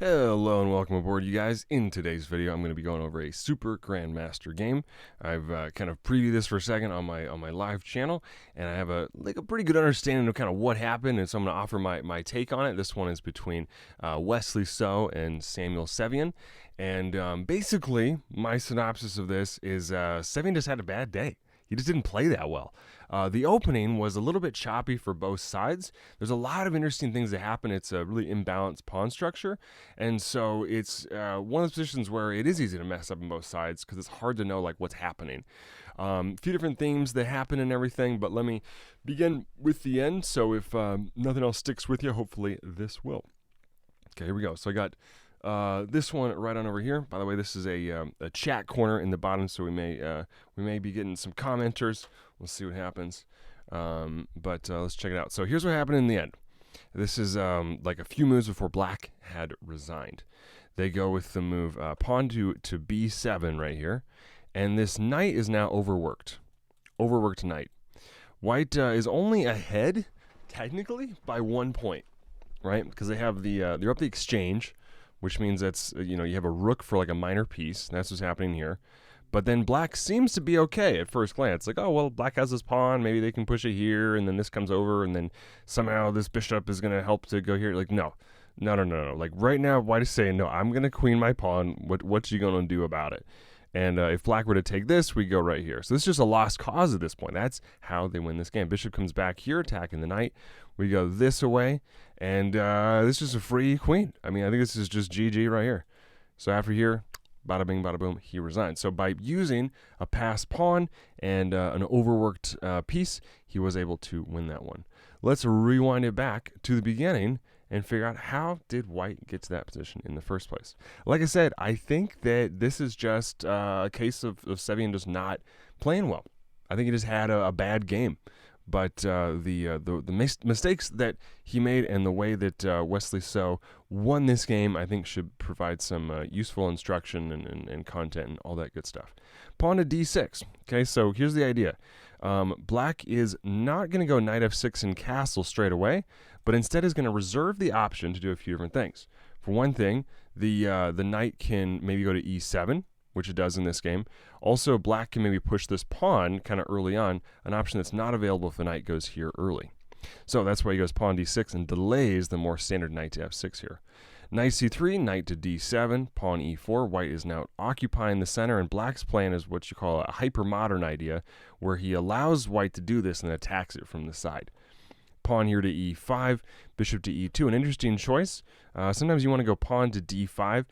Hello and welcome aboard, you guys. In today's video, I'm going to be going over a Super Grandmaster game. I've kind of previewed this for a second on my live channel, and I have a pretty good understanding of kind of what happened, and so I'm going to offer my take on it. This one is between Wesley So and Samuel Sevian, and basically my synopsis of this is Sevian just had a bad day. He just didn't play that well. The opening was a little bit choppy for both sides. There's a lot of interesting things that happen. It's a really imbalanced pawn structure, and so it's one of those positions where it is easy to mess up on both sides because it's hard to know like what's happening. A few different themes that happen and everything, but let me begin with the end. So if nothing else sticks with you, hopefully this will. Okay, here we go. So I got this one right on over here. By the way, this is a chat corner in the bottom, so we may be getting some commenters. We'll see what happens. But let's check it out. So here's what happened in the end. This is like a few moves before Black had resigned. They go with the move pawn to b7 right here, and this knight is now overworked. Overworked knight. White is only ahead technically by 1 point, right? Because they have they're up the exchange, which means that's, you have a rook for like a minor piece. That's what's happening here. But then Black seems to be okay at first glance. Like, oh, well, Black has this pawn. Maybe they can push it here, and then this comes over, and then somehow this bishop is going to help to go here. Like, no. Like, right now, White is saying, no, I'm going to queen my pawn. What's you going to do about it? And if Black were to take this, we go right here. So this is just a lost cause at this point. That's how they win this game. Bishop comes back here, attacking the knight. We go this away, and this is a free queen. I mean, I think this is just GG right here. So after here, bada bing, bada boom, he resigned. So by using a passed pawn and an overworked piece, he was able to win that one. Let's rewind it back to the beginning and figure out how did White get to that position in the first place. Like I said, I think that this is just a case of Sevian just not playing well. I think he just had a bad game. But the mistakes that he made and the way that Wesley So won this game, I think should provide some useful instruction and content and all that good stuff. Pawn to d6. Okay, so here's the idea. Black is not going to go knight f6 and castle straight away, but instead is going to reserve the option to do a few different things. For one thing, the knight can maybe go to e7, which it does in this game. Also, Black can maybe push this pawn kind of early on, an option that's not available if the knight goes here early. So that's why he goes pawn d6 and delays the more standard knight to f6 here. Knight c3, knight to d7, pawn e4. White is now occupying the center, and Black's plan is what you call a hyper-modern idea, where he allows White to do this and attacks it from the side. Pawn here to e5, bishop to e2. An interesting choice. Sometimes you want to go pawn to d5.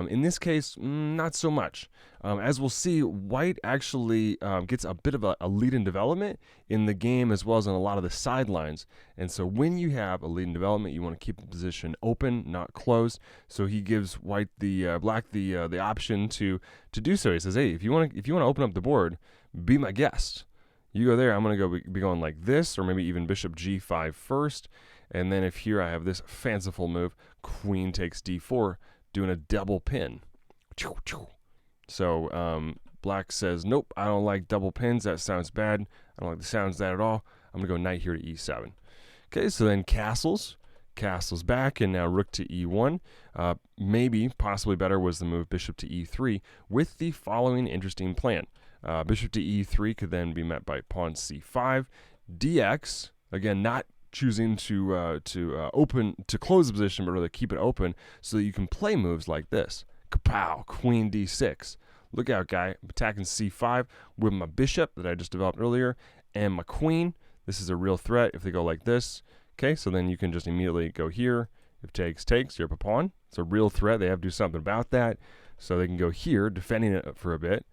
In this case, not so much. As we'll see, White actually gets a bit of a lead in development in the game as well as on a lot of the sidelines. And so when you have a lead in development, you want to keep the position open, not closed. So he gives White Black the option to do so. He says, hey, if you want to open up the board, be my guest. You go there, I'm going to be going like this, or maybe even bishop g5 first. And then if here I have this fanciful move, queen takes d4, doing a double pin. So Black says, nope, I don't like double pins. That sounds bad. I don't like the sounds of that at all. I'm going to go knight here to e7. Okay, so then castles. Castles back, and now rook to e1. Maybe, possibly better, was the move bishop to e3 with the following interesting plan. Bishop to e3 could then be met by pawn c5, dx, again not choosing to close the position, but rather keep it open so that you can play moves like this. Kapow, queen d6. Look out, guy. I'm attacking c5 with my bishop that I just developed earlier and my queen. This is a real threat if they go like this. Okay, so then you can just immediately go here. If takes, you're up a pawn. It's a real threat. They have to do something about that. So they can go here, defending it for a bit.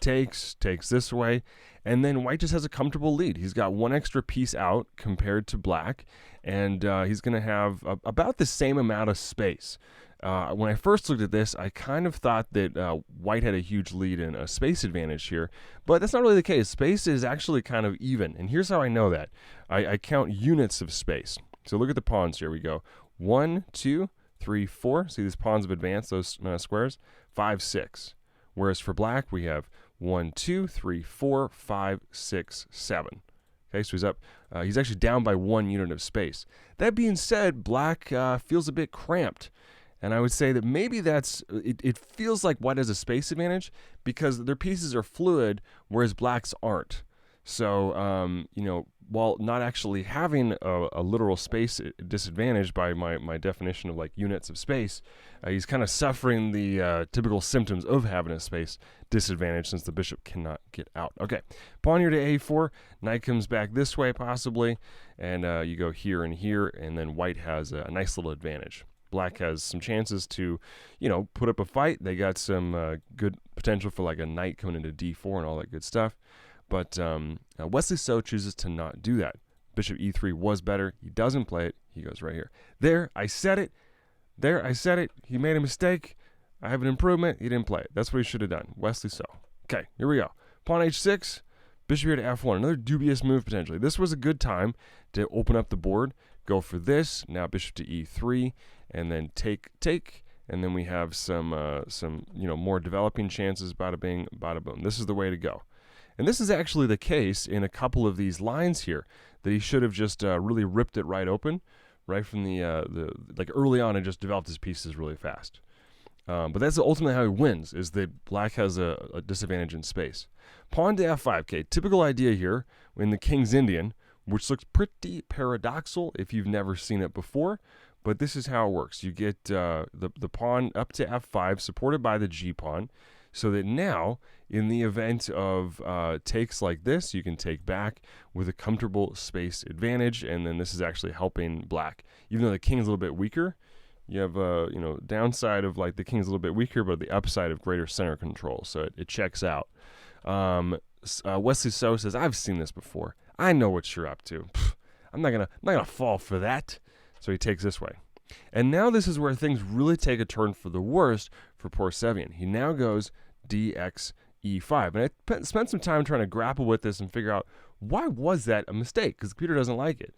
Takes this way, and then White just has a comfortable lead. He's got one extra piece out compared to Black, and he's going to have about the same amount of space. When I first looked at this, I kind of thought that White had a huge lead and a space advantage here, but that's not really the case. Space is actually kind of even, and here's how I know that. I count units of space. So look at the pawns here. We go 1, 2, 3, 4. See these pawns have advanced, those squares? 5, 6. Whereas for Black, we have 1, 2, 3, 4, 5, 6, 7. Okay, so he's up. He's actually down by 1 unit of space. That being said, Black feels a bit cramped. And I would say that maybe it feels like white has a space advantage because their pieces are fluid, whereas black's aren't. So, while not actually having a literal space disadvantage by my definition of like units of space, he's kind of suffering the typical symptoms of having a space disadvantage since the bishop cannot get out. Okay, pawn here to a4, knight comes back this way possibly, and you go here and here, and then white has a nice little advantage. Black has some chances to, put up a fight. They got some good potential for like a knight coming into d4 and all that good stuff. But Wesley So chooses to not do that. Bishop e3 was better. He doesn't play it. He goes right here. There, I said it. There, I said it. He made a mistake. I have an improvement. He didn't play it. That's what he should have done. Wesley So. Okay, here we go. Pawn h6. Bishop here to f1. Another dubious move potentially. This was a good time to open up the board. Go for this. Now bishop to e3. And then take. And then we have some more developing chances. Bada bing, bada boom. This is the way to go. And this is actually the case in a couple of these lines here, that he should have just really ripped it right open, right from the like early on, and just developed his pieces really fast. But that's ultimately how he wins, is that black has a disadvantage in space. Pawn to f5. Okay, typical idea here in the King's Indian, which looks pretty paradoxical if you've never seen it before. But this is how it works. You get the pawn up to f5, supported by the g pawn, so that now, in the event of takes like this, you can take back with a comfortable space advantage, and then this is actually helping black. Even though the king's a little bit weaker, you have downside of like the king's a little bit weaker, but the upside of greater center control, so it checks out. Wesley So says, "I've seen this before. I know what you're up to. I'm not gonna fall for that." So he takes this way. And now this is where things really take a turn for the worst for poor Sevian. He now goes dx e5. And I spent some time trying to grapple with this and figure out, why was that a mistake? Because the computer doesn't like it.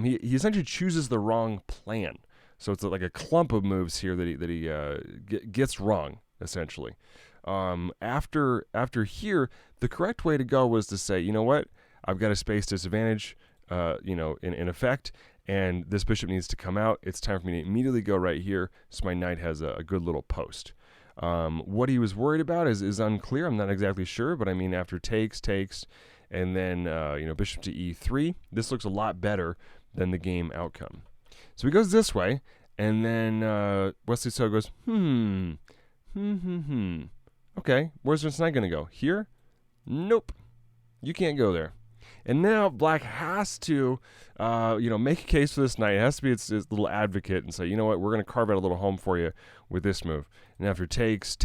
He essentially chooses the wrong plan. So it's like a clump of moves here that he gets wrong, essentially. After here, the correct way to go was to say, you know what? I've got a space disadvantage, in effect, and this bishop needs to come out. It's time for me to immediately go right here, so my knight has a good little post. What he was worried about is unclear. I'm not exactly sure, but I mean, after takes, and then bishop to e3, this looks a lot better than the game outcome. So he goes this way, and then Wesley So goes, okay, where's this knight going to go? Here? Nope. You can't go there. And now black has to, make a case for this knight. It has to be its little advocate and say, you know what, we're going to carve out a little home for you with this move. And after takes,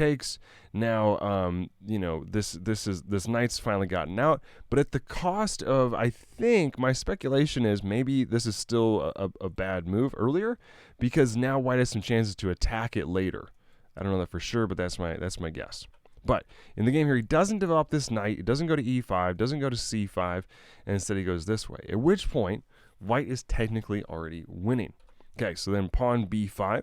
now, this knight's finally gotten out. But at the cost of, I think, my speculation is maybe this is still a bad move earlier, because now white has some chances to attack it later. I don't know that for sure, but that's my guess. But in the game here, he doesn't develop this knight. It doesn't go to e5, doesn't go to c5, and instead he goes this way. At which point, white is technically already winning. Okay, so then pawn b5.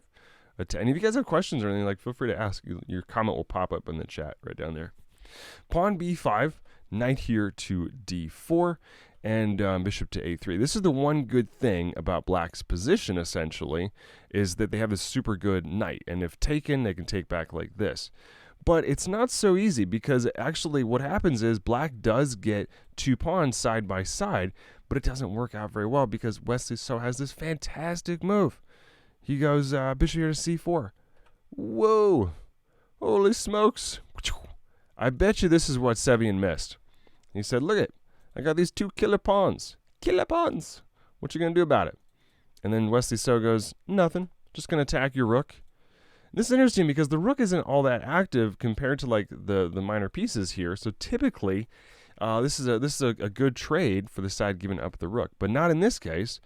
And if you guys have questions or anything, feel free to ask. Your comment will pop up in the chat right down there. Pawn b5, knight here to d4, and bishop to a3. This is the one good thing about black's position, essentially, is that they have a super good knight. And if taken, they can take back like this. But it's not so easy, because actually what happens is black does get two pawns side by side, but it doesn't work out very well because Wesley So has this fantastic move. He goes bishop here to c4. Whoa! Holy smokes! I bet you this is what Sevian missed. He said, look it, I got these two killer pawns. Killer pawns! What you gonna do about it? And then Wesley So goes, nothing. Just gonna attack your rook. This is interesting because the rook isn't all that active compared to the minor pieces here. So typically, this is a good trade for the side giving up the rook, but not in this case,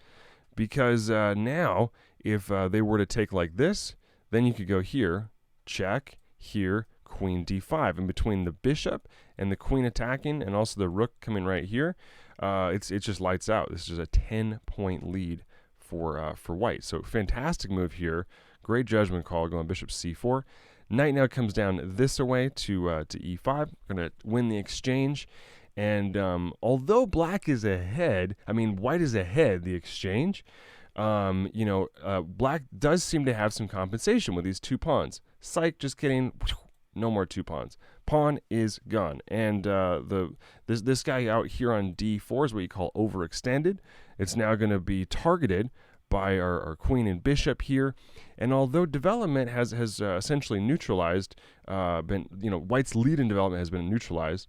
because now if they were to take like this, then you could go here, check, here, queen d5, and between the bishop and the queen attacking, and also the rook coming right here, it just lights out. This is just a 10-point lead for white. So fantastic move here. Great judgment call going bishop c4. Knight now comes down this way to e5. We're going to win the exchange. And although black is ahead, white is ahead, the exchange, Black does seem to have some compensation with these 2 pawns. Psych, just kidding. No more 2 pawns. Pawn is gone. And this guy out here on D4 is what you call overextended. It's now going to be targeted by our queen and bishop here. And although development has essentially neutralized, white's lead in development has been neutralized.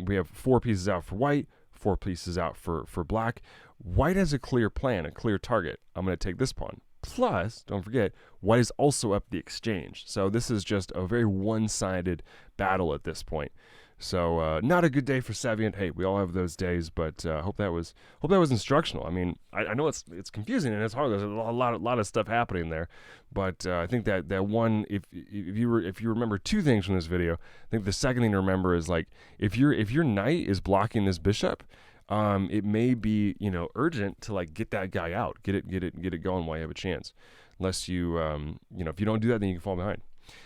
We have 4 pieces out for white, 4 pieces out for black. White has a clear plan, a clear target. I'm going to take this pawn. Plus, don't forget, white is also up the exchange. So this is just a very one-sided battle at this point. So not a good day for Sevian. Hey, we all have those days, but hope that was instructional. I mean, I know it's confusing and it's hard. There's a lot of stuff happening there, but I think that one, if you remember 2 things from this video, I think the second thing to remember is, like, if your knight is blocking this bishop, it may be urgent to, like, get that guy out, get it going while you have a chance. Unless you if you don't do that, then you can fall behind.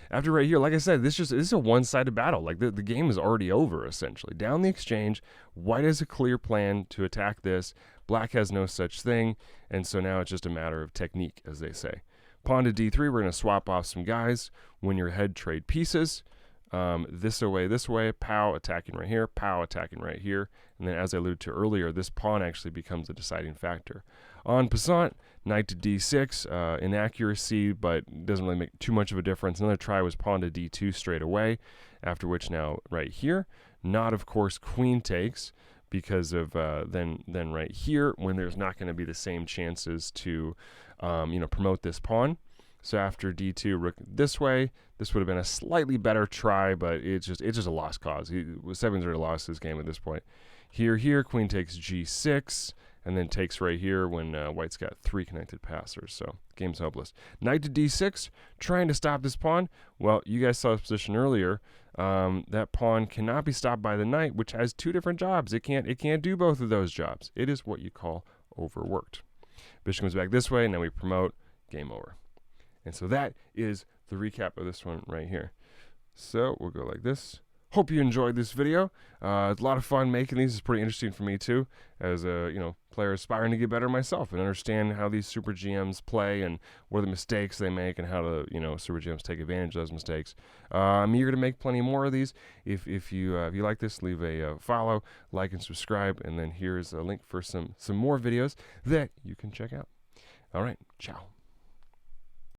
After right here, like I said, this is a one-sided battle. Like the game is already over, essentially. Down the exchange, white has a clear plan to attack this. Black has no such thing, and so now it's just a matter of technique, as they say. Pawn to D3, we're going to swap off some guys. Win your head, trade pieces. This way, pow, attacking right here, pow, attacking right here. And then, as I alluded to earlier, this pawn actually becomes a deciding factor. En passant, knight to D6, inaccuracy, but doesn't really make too much of a difference. Another try was pawn to D2 straight away, after which now right here, not, of course, queen takes, because of then right here, when there's not going to be the same chances to promote this pawn. So after D2, rook this way. This would have been a slightly better try, but it's just a lost cause. Sevian's already lost his game at this point. Here, queen takes G6, and then takes right here when white's got 3 connected passers. So game's hopeless. Knight to D6, trying to stop this pawn. Well, you guys saw this position earlier. That pawn cannot be stopped by the knight, which has 2 different jobs. It can't do both of those jobs. It is what you call overworked. Bishop comes back this way, and then we promote. Game over. And so that is the recap of this one right here. So we'll go like this. Hope you enjoyed this video. It's a lot of fun making these. It's pretty interesting for me too, as a player aspiring to get better myself and understand how these super GMs play and what are the mistakes they make and how to super GMs take advantage of those mistakes. I'm eager to make plenty more of these. If you like this, leave a follow, like, and subscribe. And then here's a link for some more videos that you can check out. All right, ciao.